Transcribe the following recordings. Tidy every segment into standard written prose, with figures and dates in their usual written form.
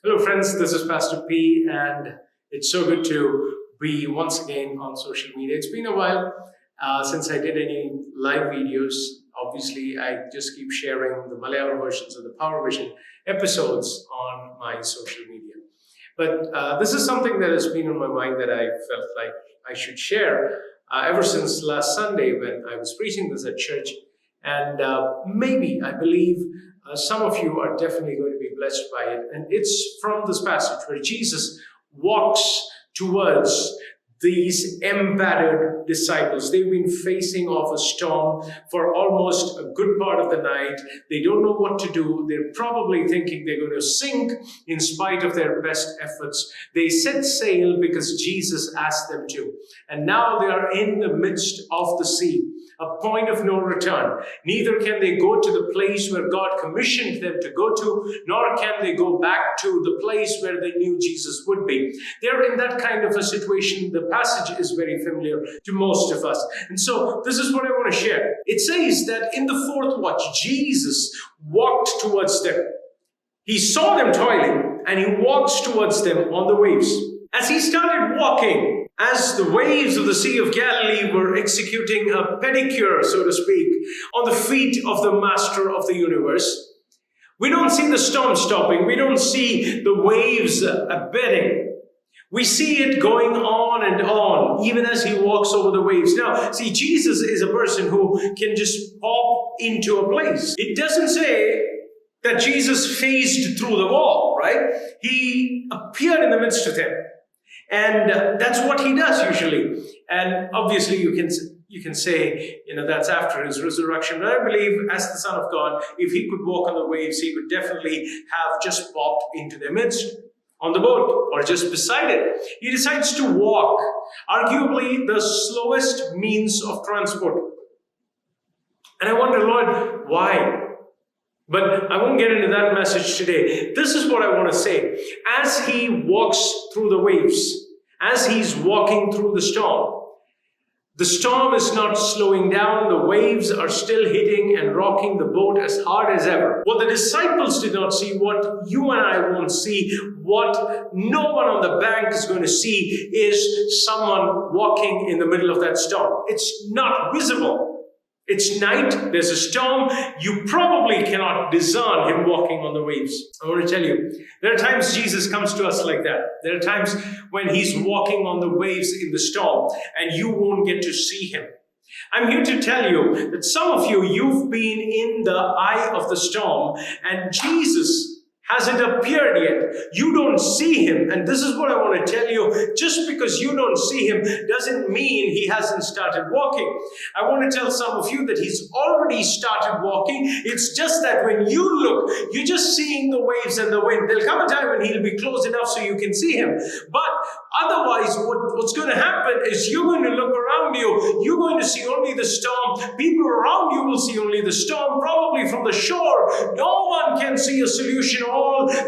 Hello, friends. This is Pastor P, and it's so good to be once again on social media. It's been a while since I did any live videos. Obviously, I just keep sharing the Malayalam versions of the Power Vision episodes on my social media. But this is something that has been on my mind that I felt like I should share ever since last Sunday when I was preaching this at church. And maybe, I believe, some of you are definitely going to be blessed by it. And it's from this passage where Jesus walks towards these embattled disciples. They've been facing off a storm for almost a good part of the night. They don't know what to do. They're probably thinking they're going to sink in spite of their best efforts. They set sail because Jesus asked them to. And now they are in the midst of the sea, a point of no return. Neither can they go to the place where God commissioned them to go to, nor can they go back to the place where they knew Jesus would be. They're in that kind of a situation. The passage is very familiar to most of us. And so this is what I want to share. It says that in the fourth watch, Jesus walked towards them. He saw them toiling, and he walks towards them on the waves. As he started walking, as the waves of the Sea of Galilee were executing a pedicure, so to speak, on the feet of the Master of the universe, we don't see the storm stopping. We don't see the waves abating. We see it going on and on, even as he walks over the waves. Now, see, Jesus is a person who can just pop into a place. It doesn't say that Jesus phased through the wall, right? He appeared in the midst of them. And that's what he does usually. And obviously you can say, that's after his resurrection. But I believe as the Son of God, if he could walk on the waves, he could definitely have just popped into their midst on the boat or just beside it. He decides to walk, arguably the slowest means of transport. And I wonder, Lord, why? But I won't get into that message today. This is what I want to say. As he walks through the waves, as he's walking through the storm is not slowing down. The waves are still hitting and rocking the boat as hard as ever. What the disciples did not see, what you and I won't see, what no one on the bank is going to see is someone walking in the middle of that storm. It's not visible. It's night, there's a storm, you probably cannot discern him walking on the waves. I want to tell you, there are times Jesus comes to us like that. There are times when he's walking on the waves in the storm and you won't get to see him. I'm here to tell you that some of you've been in the eye of the storm and Jesus hasn't appeared yet. You don't see him. And this is what I want to tell you. Just because you don't see him doesn't mean he hasn't started walking. I want to tell some of you that he's already started walking. It's just that when you look, you're just seeing the waves and the wind. There'll come a time when he'll be close enough so you can see him. But otherwise, what's going to happen is you're going to look around you. You're going to see only the storm. People around you will see only the storm, probably from the shore. No one can see a solution. All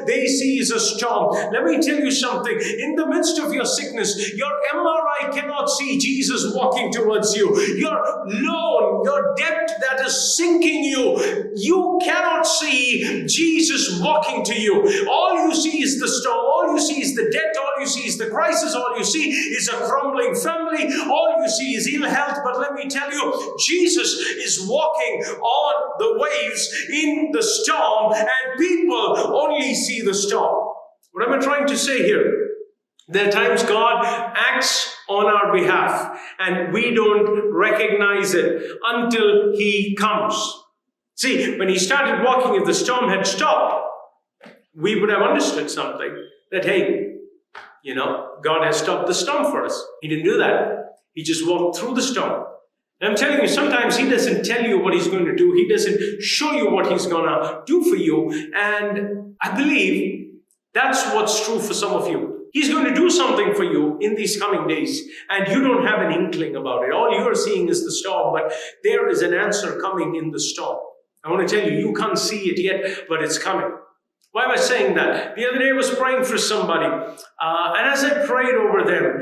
they see is a storm. Let me tell you something. In the midst of your sickness, your MRI cannot see Jesus walking towards you. Your loan, your debt that is sinking you, you cannot see Jesus walking to you. All you see is the storm. All you see is the debt. All you see is the crisis. All you see is a crumbling family. All you see is ill health. But let me tell you, Jesus is walking on the waves in the storm, and people only see the storm. What am I trying to say here? There are times God acts on our behalf and we don't recognize it until he comes. See, when he started walking, if the storm had stopped, we would have understood something. That, hey, God has stopped the storm for us. He didn't do that. He just walked through the storm. And I'm telling you, sometimes he doesn't tell you what he's going to do. He doesn't show you what he's going to do for you. And I believe that's what's true for some of you. He's going to do something for you in these coming days, and you don't have an inkling about it. All you're seeing is the storm, but there is an answer coming in the storm. I want to tell you, you can't see it yet, but it's coming. Why am I saying that? The other day I was praying for somebody, and as I prayed over them,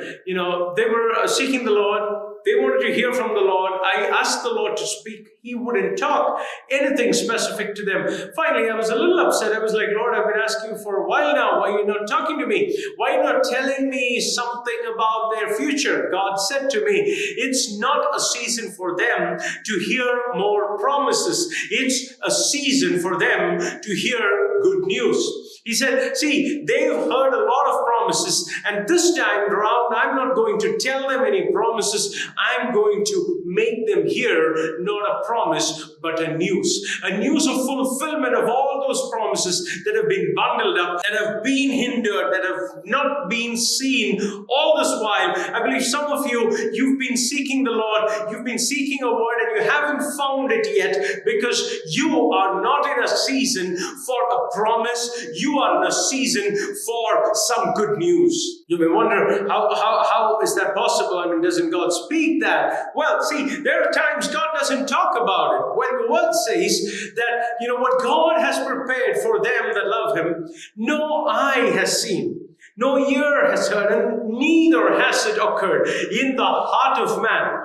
they were seeking the Lord. they wanted to hear from the Lord. I asked the Lord to speak. He wouldn't talk anything specific to them. Finally, I was a little upset. I was like, Lord, I've been asking you for a while now. Why are you not talking to me? Why are you not telling me something about their future? God said to me, it's not a season for them to hear more promises. It's a season for them to hear good news. He said, see, they've heard a lot of promises, and this time around, I'm not going to tell them any promises. I'm going to make them hear not a promise, but a news of fulfillment of all those promises that have been bundled up, that have been hindered, that have not been seen all this while. I believe some of you, you've been seeking the Lord, you've been seeking a word, and you haven't found it yet because you are not in a season for a promise. You are in a season for some good news. You may wonder, how is that possible? I mean, doesn't God speak that? Well, see, there are times God doesn't talk about it. When the word says that, what God has prepared for them that love Him, no eye has seen, no ear has heard, and neither has it occurred in the heart of man.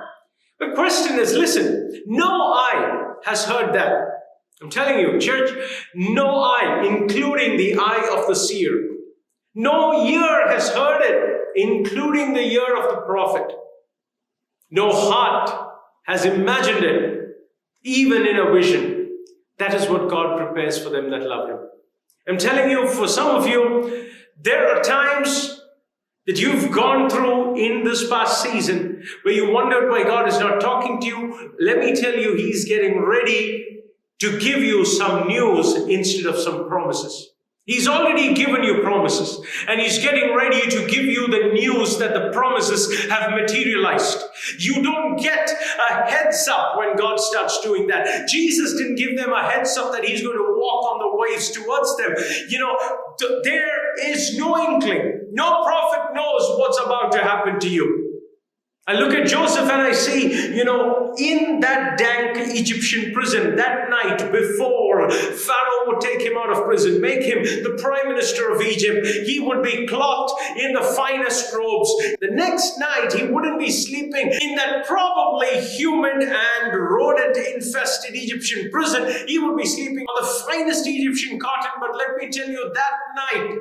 The question is, listen, no eye has heard that. I'm telling you, church, no eye, including the eye of the seer. No ear has heard it, including the ear of the prophet. No heart has imagined it, even in a vision. That is what God prepares for them that love Him. I'm telling you, for some of you, there are times that you've gone through in this past season where you wondered why God is not talking to you. Let me tell you, He's getting ready to give you some news instead of some promises. He's already given you promises, and He's getting ready to give you the news that the promises have materialized. You don't get a heads up when God starts doing that. Jesus didn't give them a heads up that He's going to walk on the waves towards them. There is no inkling. No prophet knows what's about to happen to you. I look at Joseph and I see, in that dank Egyptian prison, that night before Pharaoh would take him out of prison, make him the prime minister of Egypt, he would be clothed in the finest robes. The next night, he wouldn't be sleeping in that probably human and rodent-infested Egyptian prison. He would be sleeping on the finest Egyptian cotton. But let me tell you, that night,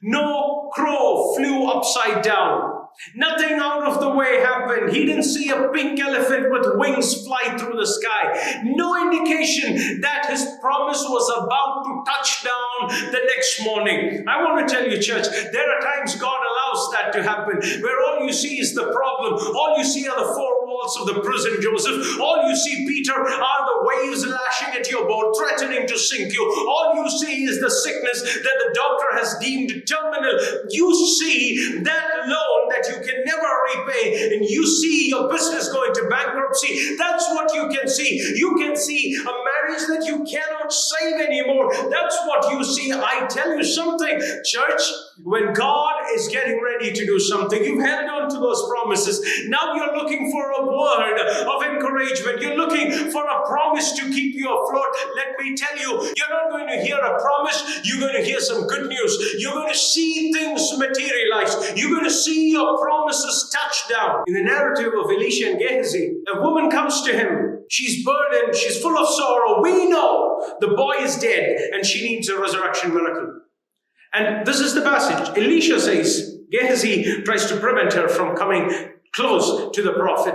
no crow flew upside down. Nothing out of the way happened. He didn't see a pink elephant with wings fly through the sky. No indication that his promise was about to touch down the next morning. I want to tell you, church, there are times God allows that to happen, where all you see is the problem. All you see are the four walls of the prison, Joseph. All you see, Peter, are the waves lashing at your boat, threatening to sink you. All you see is the sickness that the doctor has deemed terminal. You see that loan that you can never repay, and you see your business going to bankruptcy. That's what you can see. You can see a marriage that you cannot save anymore. That's what you see. I tell you something, church, when God is getting ready to do something, you've held on to those promises. Now you're looking for a word of encouragement. You're looking for a promise to keep you afloat. Let me tell you, you're not going to hear a promise. You're going to hear some good news. You're going to see things materialize. You're going to see your promises touch down. In the narrative of Elisha and Gehazi, a woman comes to him. She's burdened. She's full of sorrow. We know the boy is dead and she needs a resurrection miracle. And this is the passage. Elisha says, Gehazi tries to prevent her from coming close to the prophet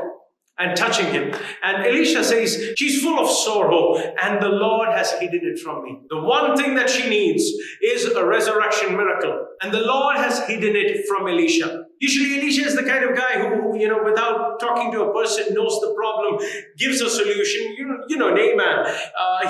and touching him. And Elisha says, she's full of sorrow and the Lord has hidden it from me. The one thing that she needs is a resurrection miracle. And the Lord has hidden it from Elisha. Usually Elisha is the kind of guy who, without talking to a person, knows the problem, gives a solution. You know Naaman.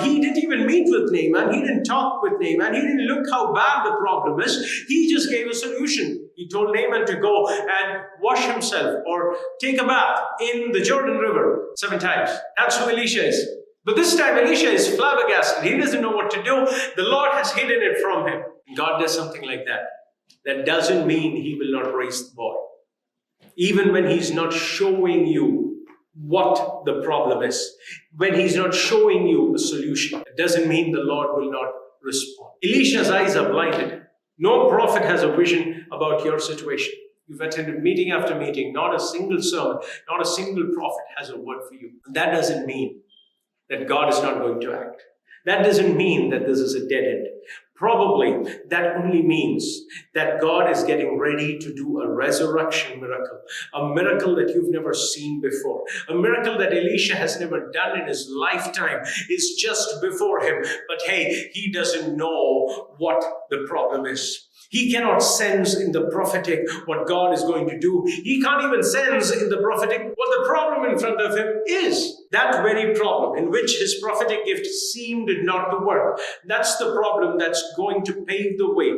He didn't even meet with Naaman. He didn't talk with Naaman. He didn't look how bad the problem is. He just gave a solution. He told Naaman to go and wash himself or take a bath in the Jordan River 7 times. That's who Elisha is. But this time Elisha is flabbergasted. He doesn't know what to do. The Lord has hidden it from him. God does something like that. That doesn't mean He will not raise the boy. Even when He's not showing you what the problem is, when He's not showing you a solution, it doesn't mean the Lord will not respond. Elisha's eyes are blinded. No prophet has a vision about your situation. You've attended meeting after meeting, not a single sermon, not a single prophet has a word for you. That doesn't mean that God is not going to act. That doesn't mean that this is a dead end. Probably that only means that God is getting ready to do a resurrection miracle, a miracle that you've never seen before, a miracle that Elisha has never done in his lifetime is just before him. But hey, he doesn't know what the problem is. He cannot sense in the prophetic what God is going to do. He can't even sense in the prophetic what the problem in front of him is. That very problem in which his prophetic gift seemed not to work. That's the problem that's going to pave the way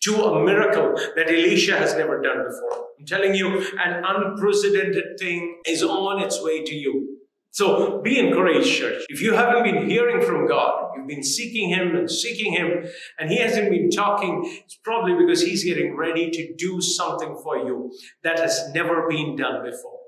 to a miracle that Elisha has never done before. I'm telling you, an unprecedented thing is on its way to you. So be encouraged, church. If you haven't been hearing from God, you've been seeking Him, and He hasn't been talking, it's probably because He's getting ready to do something for you that has never been done before.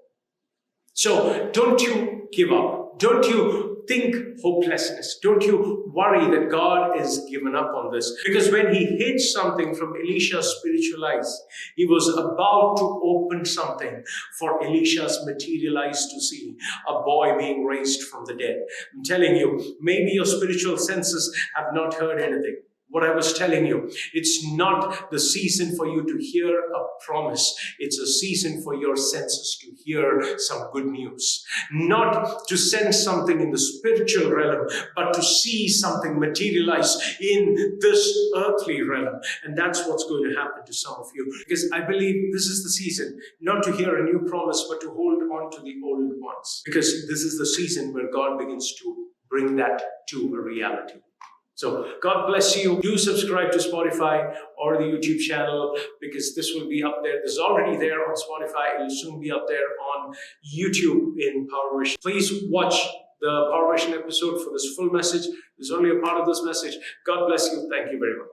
So don't you give up. Don't you think hopelessness. Don't you worry that God is given up on this. Because when He hid something from Elisha's spiritual eyes, He was about to open something for Elisha's material eyes to see. A boy being raised from the dead. I'm telling you, maybe your spiritual senses have not heard anything. What I was telling you, it's not the season for you to hear a promise. It's a season for your senses to hear some good news. Not to sense something in the spiritual realm, but to see something materialize in this earthly realm. And that's what's going to happen to some of you. Because I believe this is the season, not to hear a new promise, but to hold on to the old ones. Because this is the season where God begins to bring that to a reality. So God bless you. Do subscribe to Spotify or the YouTube channel because this will be up there. This is already there on Spotify. It will soon be up there on YouTube in PowerVision. Please watch the PowerVision episode for this full message. This is only a part of this message. God bless you. Thank you very much.